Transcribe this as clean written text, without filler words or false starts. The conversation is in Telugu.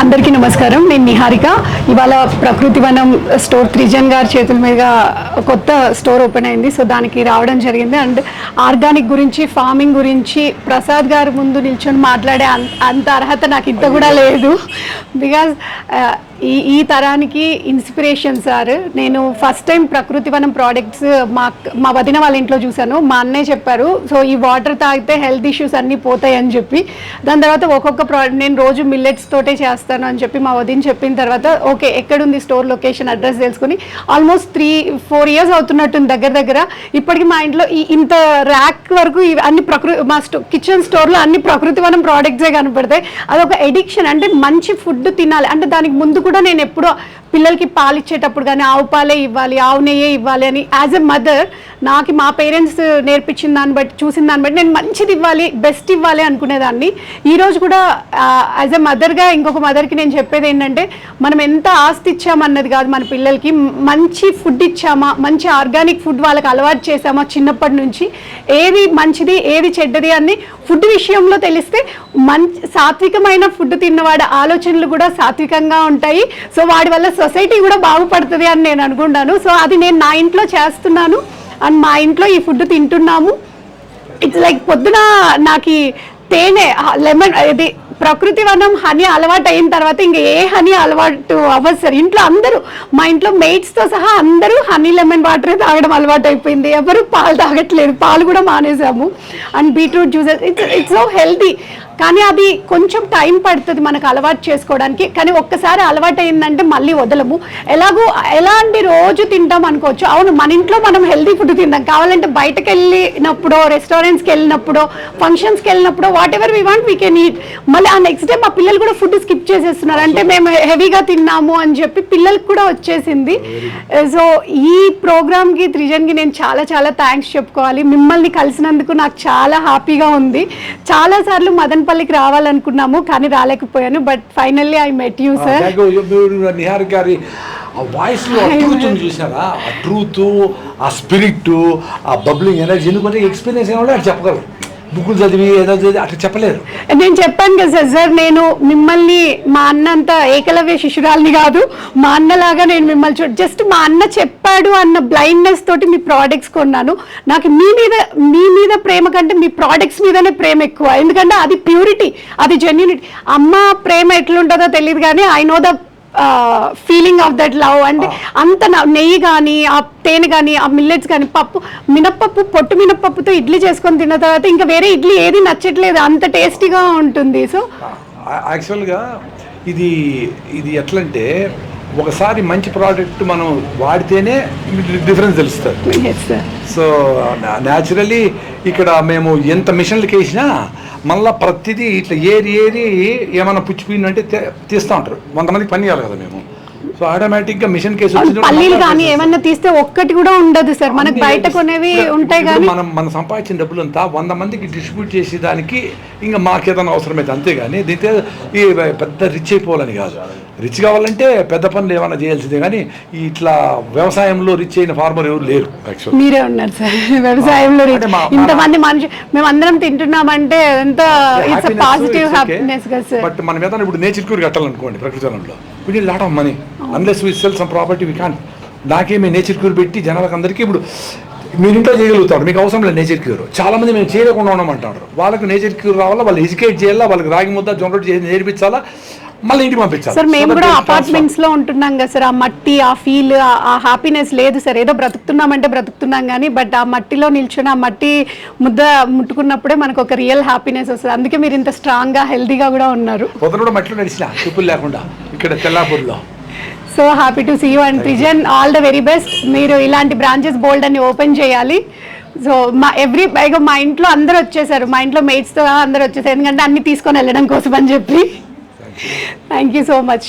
అందరికీ నమస్కారం. నేను నిహారిక. ఇవాళ ప్రకృతి వనం స్టోర్ త్రిజన్ గారి చేతుల మీద కొత్త స్టోర్ ఓపెన్ అయింది. సో దానికి రావడం జరిగింది. అండ్ ఆర్గానిక్ గురించి, ఫార్మింగ్ గురించి ప్రసాద్ గారి ముందు నిల్చొని మాట్లాడే అంత అర్హత నాకు ఇంత కూడా లేదు. బికాజ్ ఈ తరానికి ఇన్స్పిరేషన్ సార్. నేను ఫస్ట్ టైం ప్రకృతి వనం ప్రోడక్ట్స్ మా వదిన వాళ్ళ ఇంట్లో చూశాను. మా అన్నయ్య చెప్పారు, సో ఈ వాటర్ తాగితే హెల్త్ ఇష్యూస్ అన్నీ పోతాయి అని చెప్పి. దాని తర్వాత ఒక్కొక్క ప్రోడక్ట్ నేను రోజు మిల్లెట్స్ తోటే చేస్తాను అని చెప్పి మా వదిన చెప్పిన తర్వాత ఓకే ఎక్కడుంది స్టోర్ లొకేషన్ అడ్రస్ తెలుసుకుని ఆల్మోస్ట్ 3-4 years అవుతున్నట్టుంది దగ్గర. ఇప్పటికి మా ఇంట్లో ఇంత ర్యాక్ వరకు అన్ని మా కిచెన్ స్టోర్లో అన్ని ప్రకృతి వనం ప్రోడక్ట్సే కనపడతాయి. అదొక ఎడిక్షన్. అంటే మంచి ఫుడ్ తినాలి అంటే దానికి ముందు కూడా నేను ఎప్పుడో పిల్లలకి పాలు ఇచ్చేటప్పుడు కానీ ఆవు పాలే ఇవ్వాలి, ఆవు నెయ్యే ఇవ్వాలి అని యాజ్ ఎ మదర్ నాకు మా పేరెంట్స్ నేర్పించిన దాన్ని బట్టి, చూసిన దాన్ని బట్టి నేను మంచిది ఇవ్వాలి, బెస్ట్ ఇవ్వాలి అనుకునేదాన్ని. ఈరోజు కూడా యాజ్ ఎ మదర్గా ఇంకొక మదర్కి నేను చెప్పేది ఏంటంటే మనం ఎంత ఆస్తి ఇచ్చామన్నది కాదు, మన పిల్లలకి మంచి ఫుడ్ ఇచ్చామా, మంచి ఆర్గానిక్ ఫుడ్ వాళ్ళకి అలవాటు చేసామా చిన్నప్పటి నుంచి, ఏది మంచిది ఏది చెడ్డది అని ఫుడ్ విషయంలో తెలిస్తే సాత్వికమైన ఫుడ్ తిన్నవాడి ఆలోచనలు కూడా సాత్వికంగా ఉంటాయి. సో వాడి వల్ల సొసైటీ కూడా బాగుపడుతుంది అని నేను అనుకుంటాను. సో అది నేను నా ఇంట్లో చేస్తున్నాను అండ్ మా ఇంట్లో ఈ ఫుడ్ తింటున్నాము. ఇట్స్ లైక్ పొద్దున నాకు తేనె లెమన్ ఇది ప్రకృతి వనం హనీ అలవాటు అయిన తర్వాత ఇంకా ఏ హనీ అలవాటు అవ్వదు సార్. ఇంట్లో అందరూ మా ఇంట్లో మేట్స్తో సహా అందరూ హనీ లెమన్ వాటరే తాగడం అలవాటు అయిపోయింది. ఎవరు పాలు తాగట్లేదు, పాలు కూడా మానేసాము. And beetroot juices it's so healthy. కానీ అది కొంచెం టైం పడుతుంది మనకు అలవాటు చేసుకోవడానికి. కానీ ఒక్కసారి అలవాటు అయిందంటే మళ్ళీ వదలము. ఎలాంటి రోజు తింటాం అనుకోవచ్చు. అవును, మన ఇంట్లో మనం హెల్తీ ఫుడ్ తిందాం. కావాలంటే బయటకు వెళ్ళినప్పుడో, రెస్టారెంట్స్కి వెళ్ళినప్పుడో, ఫంక్షన్స్కి వెళ్ళినప్పుడో whatever we want we can eat. మళ్ళీ ఆ నెక్స్ట్ డే మా పిల్లలు కూడా ఫుడ్ స్కిప్ చేసేస్తున్నారు. అంటే మేము హెవీగా తిన్నాము అని చెప్పి పిల్లలకు కూడా వచ్చేసింది. సో ఈ ప్రోగ్రామ్కి త్రిజన్కి నేను చాలా చాలా థ్యాంక్స్ చెప్పుకోవాలి. మిమ్మల్ని కలిసినందుకు నాకు చాలా హ్యాపీగా ఉంది. చాలాసార్లు మదనపల్లికి రావాలనుకున్నాము కానీ రాలేకపోయాను. But finally I met you sir. Niharika గారి ఆ వాయిస్ లో ట్రూత్ చూసారా, ఆ ట్రూత్, ఆ స్పిరిట్, ఆ బబ్లింగ్ ఎనర్జీ. ఎందుకంటే ఎక్స్పీరియన్స్ అయిన వాళ్ళు చెప్పగలరు. బుక్కులు చదివి ఏదో చదివి అట్లా చెప్పలేరు. నేను చెప్పాను కదా సార్, నేను మిమ్మల్ని మా అన్న అంత ఏకలవ్య శిశురాల్ని కాదు, మా అన్నలాగా నేను మిమ్మల్ని జస్ట్ మా అన్న చెప్పాడు అన్న బ్లైండ్నెస్ తోటి మీ ప్రోడక్ట్స్ కొన్నాను. నాకు మీ మీద ప్రేమ కంటే మీ ప్రోడక్ట్స్ మీదనే ప్రేమ ఎక్కువ. ఎందుకంటే అది ప్యూరిటీ, అది జెన్యూనిటీ. అమ్మ ప్రేమ ఎట్లుంటుందో తెలియదు కానీ I know the feeling of that love. అంటే అంత నెయ్యి కానీ, ఆ తేనె కానీ, ఆ మిల్లెట్స్ కానీ, మినప్పప్పు పొట్టు మినప్పప్పుతో ఇడ్లీ చేసుకొని తిన్న తర్వాత ఇంకా వేరే ఇడ్లీ ఏది నచ్చట్లేదు, అంత టేస్టీగా ఉంటుంది. సో యాక్చువల్గా ఇది ఎట్లంటే ఒకసారి మంచి ప్రోడక్ట్ మనం వాడితేనే డిఫరెన్స్ తెలుస్తుంది. సో న్యాచురల్లీ ఇక్కడ మేము ఎంత మిషన్లకి వేసినా మళ్ళీ ప్రతిదీ ఇట్లా ఏరి ఏమైనా పుచ్చిపోయిందంటే తీస్తూ ఉంటారు. 100 మందికి పని చేయాలి కదా మేము. సో ఆటోమేటిక్గా మిషన్ కేసు పల్లీలు కానీ ఏమన్నా తీస్తే ఒక్కటి కూడా ఉండదు సార్. మనకు బయట కొనేవి ఉంటాయి కానీ మనం సంపాదించిన డబ్బులంతా 100 మందికి డిస్ట్రిబ్యూట్ చేసేదానికి ఇంకా మాకేదైనా అవసరమైతే అంతేగాని దీంతో ఈ పెద్ద రిచ్ అయిపోవాలని కాదు. రిచ్ కావాలంటే పెద్ద పనులు ఏమైనా చేయాల్సిందే కానీ ఇట్లా వ్యవసాయంలో రిచ్ అయిన ఫార్మర్ ఎవరు లేరు. యాక్చువల్ మీరే ఉన్నారు సార్ వ్యవసాయంలో. ఇంతమంది మనుషులు మేమందరం తింటున్నామంటే ఎంత పాజిటివ్ హ్యాపీనెస్ కదా సార్. బట్ మనం ఏదైనా ఇప్పుడు నేచర్ క్యూర్ కట్టాలనుకోండి ప్రకృతి వనంలో, we need a lot of money unless we sell some property we can't. నాకేమి నేచర్ క్యూర్ పెట్టి జనాలకు అందరికీ ఇప్పుడు మీరు ఇంట్లో చేయగలుగుతారు, మీకు అవసరం లేదు నేచర్ క్యూర్. చాలా మంది మేము చేయకుండా ఉన్నామంటారు. వాళ్ళకి నేచర్ క్యూర్ రావాలా, వాళ్ళు ఎడ్యుకేట్ చేయాలా, వాళ్ళకి రాగి ముద్ద జొంగటి చేసి నేర్పించాలా, మళ్ళీ ఇంటికి పంపించాలి. సార్ మేము కూడా అపార్ట్మెంట్స్ లో ఉంటున్నాం కదా సార్. ఆ మట్టి, ఆ ఫీల్, ఆ హ్యాపీనెస్ లేదు సార్. ఏదో బ్రతుకుతున్నామంటే బ్రతుకుతున్నాం కానీ బట్ ఆ మట్టిలో నిల్చొని ఆ మట్టి ముద్ద ముట్టుకున్నప్పుడే మనకు ఒక రియల్ హ్యాపీనెస్ వస్తుంది. అందుకే మీరు ఇంత స్ట్రాంగ్ గా హెల్దీగా కూడా ఉన్నారు. పొద్దున కూడా మట్టిలో నడిచిన చెప్పులు లేకుండా ఇక్కడ తెల్లాపూర్లో. So happy to see you and త్రిజన్, ఆల్ ద వెరీ బెస్ట్. మీరు ఇలాంటి బ్రాంచెస్ బోల్డ్ అని ఓపెన్ చేయాలి. సో మా ఇంట్లో అందరూ వచ్చేసారు, మా ఇంట్లో మేట్స్తో అందరూ వచ్చేసారు, ఎందుకంటే అన్ని తీసుకొని వెళ్ళడం కోసం అని చెప్పి. Thank you so much.